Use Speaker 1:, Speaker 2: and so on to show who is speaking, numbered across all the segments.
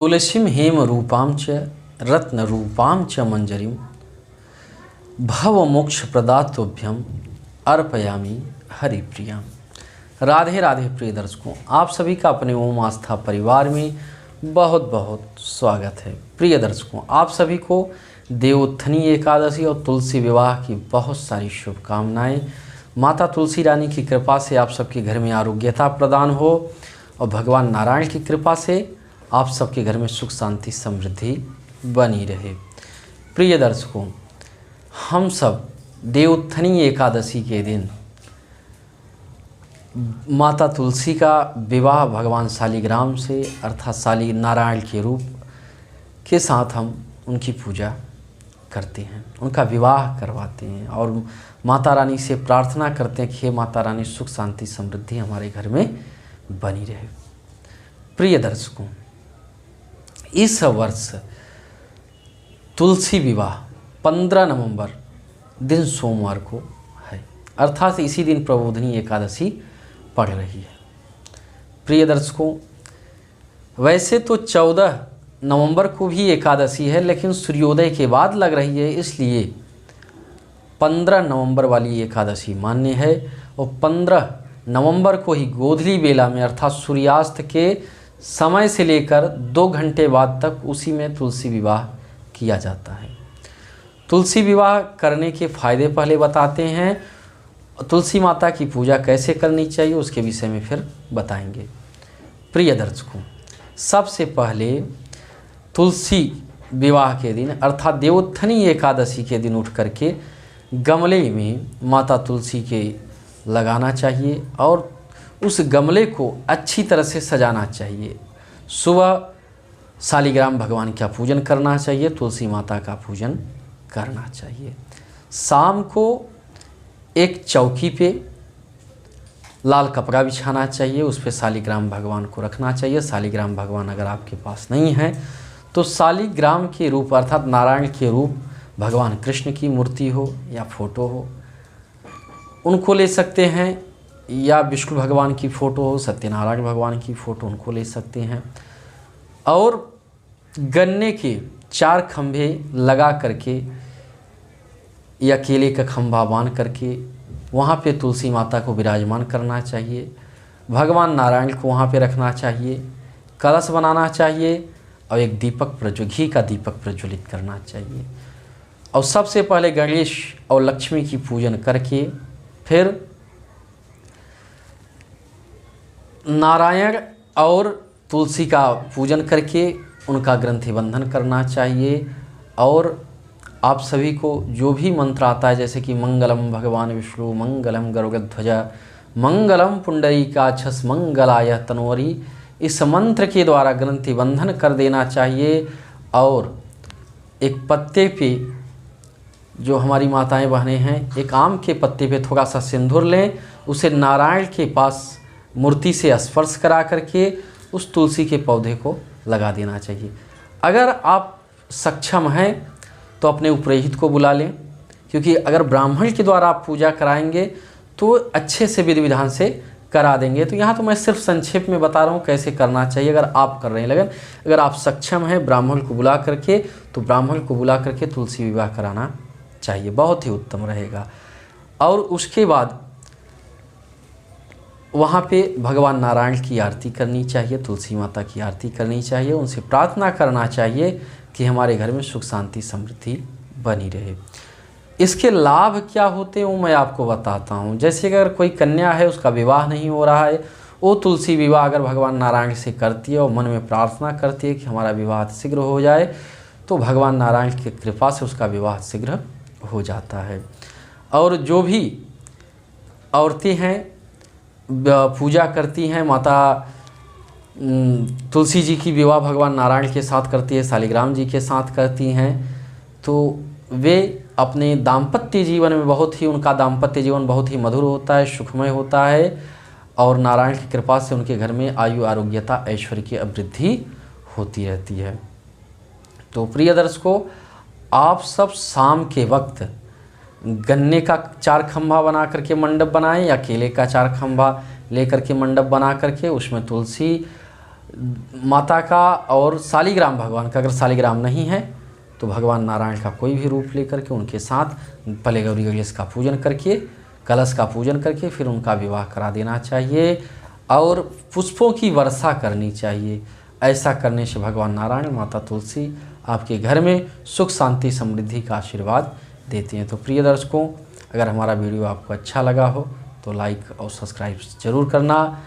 Speaker 1: तुलसीं हेमरूपां च रत्नरूपां च मंजरीं भवमोक्षप्रदातुभ्यं अर्पयामि हरिप्रियां। राधे राधे प्रिय दर्शकों, आप सभी का अपने ओम आस्था परिवार में बहुत बहुत स्वागत है। प्रिय दर्शकों, आप सभी को देवोत्थनी एकादशी और तुलसी विवाह की बहुत सारी शुभकामनाएं। माता तुलसी रानी की कृपा से आप सबके घर में आरोग्यता प्रदान हो और भगवान नारायण की कृपा से आप सबके घर में सुख शांति समृद्धि बनी रहे। प्रिय दर्शकों, हम सब देवोत्थनी एकादशी के दिन माता तुलसी का विवाह भगवान शालिग्राम से अर्थात शाली नारायण के रूप के साथ हम उनकी पूजा करते हैं, उनका विवाह करवाते हैं और माता रानी से प्रार्थना करते हैं कि हे माता रानी सुख शांति समृद्धि हमारे घर में बनी रहे। प्रिय दर्शकों, इस वर्ष तुलसी विवाह 15 नवंबर दिन सोमवार को है, अर्थात इसी दिन प्रबोधिनी एकादशी पड़ रही है। प्रिय दर्शकों, वैसे तो 14 नवंबर को भी एकादशी है, लेकिन सूर्योदय के बाद लग रही है, इसलिए 15 नवंबर वाली एकादशी मान्य है और 15 नवंबर को ही गोधली बेला में अर्थात सूर्यास्त के समय से लेकर 2 घंटे बाद तक उसी में तुलसी विवाह किया जाता है। तुलसी विवाह करने के फायदे पहले बताते हैं, तुलसी माता की पूजा कैसे करनी चाहिए उसके विषय में फिर बताएंगे। प्रिय दर्शकों, सबसे पहले तुलसी विवाह के दिन अर्थात देवोत्थनी एकादशी के दिन उठ करके गमले में माता तुलसी के लगाना चाहिए और उस गमले को अच्छी तरह से सजाना चाहिए। सुबह शालिग्राम भगवान का पूजन करना चाहिए, तुलसी माता का पूजन करना चाहिए। शाम को एक चौकी पे लाल कपड़ा बिछाना चाहिए, उस पर शालिग्राम भगवान को रखना चाहिए। शालिग्राम भगवान अगर आपके पास नहीं है तो शालिग्राम के रूप अर्थात नारायण के रूप भगवान कृष्ण की मूर्ति हो या फोटो हो उनको ले सकते हैं, या विष्णु भगवान की फ़ोटो हो, सत्यनारायण भगवान की फ़ोटो उनको ले सकते हैं। और गन्ने के 4 खंभे लगा करके या केले का खंभा बांध करके वहाँ पे तुलसी माता को विराजमान करना चाहिए। भगवान नारायण को वहाँ पे रखना चाहिए, कलश बनाना चाहिए और एक दीपक घी का दीपक प्रज्वलित करना चाहिए। और सबसे पहले गणेश और लक्ष्मी की पूजन करके फिर नारायण और तुलसी का पूजन करके उनका ग्रंथि बंधन करना चाहिए। और आप सभी को जो भी मंत्र आता है, जैसे कि मंगलम भगवान विष्णु, मंगलम गरुड़ध्वज, मंगलम पुंडरीकाक्षस, मंगलाय तनोहरि, इस मंत्र के द्वारा ग्रंथि बंधन कर देना चाहिए। और एक पत्ते पे जो हमारी माताएं बहनें हैं, एक आम के पत्ते पे थोड़ा सा सिंदूर लें, उसे नारायण के पास मूर्ति से स्पर्श करा करके उस तुलसी के पौधे को लगा देना चाहिए। अगर आप सक्षम हैं तो अपने उपरहित को बुला लें, क्योंकि अगर ब्राह्मण के द्वारा आप पूजा कराएंगे तो अच्छे से विधि विधान से करा देंगे। तो यहाँ तो मैं सिर्फ संक्षेप में बता रहा हूँ कैसे करना चाहिए अगर आप कर रहे हैं। लेकिन अगर आप सक्षम हैं ब्राह्मण को बुला करके, तो ब्राह्मण को बुला करके तुलसी विवाह कराना चाहिए, बहुत ही उत्तम रहेगा। और उसके बाद वहाँ पे भगवान नारायण की आरती करनी चाहिए, तुलसी माता की आरती करनी चाहिए, उनसे प्रार्थना करना चाहिए कि हमारे घर में सुख शांति समृद्धि बनी रहे। इसके लाभ क्या होते हैं वो मैं आपको बताता हूँ। जैसे अगर कोई कन्या है, उसका विवाह नहीं हो रहा है, वो तुलसी विवाह अगर भगवान नारायण से करती है और मन में प्रार्थना करती है कि हमारा विवाह शीघ्र हो जाए, तो भगवान नारायण की कृपा से उसका विवाह शीघ्र हो जाता है। और जो भी औरतें हैं पूजा करती हैं, माता तुलसी जी की विवाह भगवान नारायण के साथ करती है, शालिग्राम जी के साथ करती हैं, तो वे अपने दाम्पत्य जीवन में उनका दाम्पत्य जीवन बहुत ही मधुर होता है, सुखमय होता है और नारायण की कृपा से उनके घर में आयु आरोग्यता ऐश्वर्य की वृद्धि होती रहती है। तो प्रिय दर्शकों, आप सब शाम के वक्त गन्ने का 4 खंभा बना करके मंडप बनाएं या केले का 4 खंभा लेकर के मंडप बना करके उसमें तुलसी माता का और शालिग्राम भगवान का, अगर शालिग्राम नहीं है तो भगवान नारायण का कोई भी रूप लेकर के उनके साथ पहले गौरी गणेश का पूजन करके, कलश का पूजन करके फिर उनका विवाह करा देना चाहिए और पुष्पों की वर्षा करनी चाहिए। ऐसा करने से भगवान नारायण, माता तुलसी आपके घर में सुख शांति समृद्धि का आशीर्वाद देते हैं। तो प्रिय दर्शकों, अगर हमारा वीडियो आपको अच्छा लगा हो तो लाइक और सब्सक्राइब जरूर करना,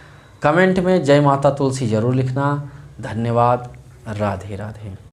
Speaker 1: कमेंट में जय माता तुलसी जरूर लिखना। धन्यवाद। राधे राधे।